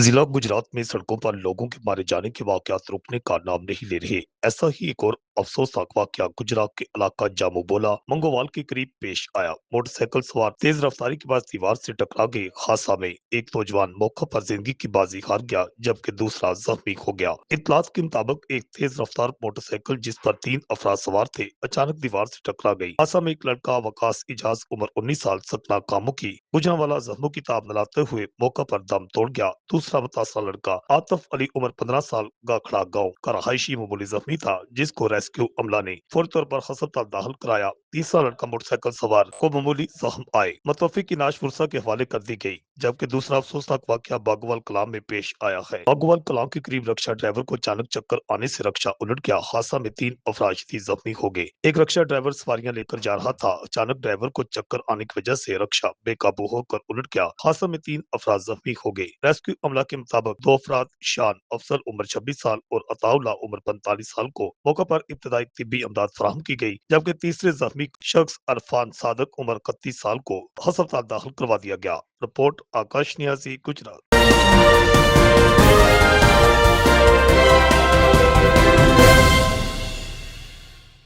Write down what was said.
जिला गुजरात में सड़कों पर लोगों के मारे जाने के वाकयात रुकने का नाम नहीं ले रहे। ऐसा ही एक और अफसोसनाक वाकया गुजरात के इलाका जामू बोला मंगोवाल के करीब पेश आया। मोटरसाइकिल सवार तेज रफ्तारी के बाद दीवार से टकरा गए। हादसा में एक नौजवान मौके पर जिंदगी की बाजी हार गया, जबकि दूसरा जख्मी हो गया। इत्तलात के मुताबिक एक तेज रफ्तार मोटरसाइकिल जिस पर 3 अफराद सवार थे, अचानक दीवार से टकरा गई। हादसा में एक लड़का वकास इजाज उम्र 19 साल सतना कामों की गुजरांवाला जख्मों की ताब मिलाते हुए मौके पर दम तोड़ गया। दूसरा मुतासरा लड़का आतिफ अली उम्र 15 साल गाखड़ा गांव का रहायशी मामूली जख्मी था, जिसको रेस्क्यू अमला ने फौरी तौर पर अस्पताल दाखिल कराया। तीसरा लड़का मोटरसाइकिल सवार को मामूली जख्म आए, मुतवफी की नाश फुरसा के हवाले कर दी गई। जबकि दूसरा अफसोसनाक वाकया बागवाल कलाम में पेश आया है। बागवाल कलाम के करीब रक्षा ड्राइवर को अचानक चक्कर आने से रक्षा उलट गया। हादसा में 3 अफराद शदीद जख्मी हो गए। एक रक्षा ड्राइवर सवारियां लेकर जा रहा था, अचानक ड्राइवर को चक्कर आने की वजह से रक्षा बेकाबू होकर उलट गया। हादसा में 3 अफराद जख्मी हो गए। रेस्क्यू अमला के मुताबिक 2 अफराद शान अफसर उम्र 26 साल और अताउल्ला उम्र 45 साल को मौके पर इब्तदाई तिब्बी इमदाद फराहम की गई, जबकि तीसरे जख्मी शख्स अरफान सादक उम्र 31 साल को अस्पताल दाखिल करवा दिया गया। रिपोर्ट आकाश नियाजी, गुजरात।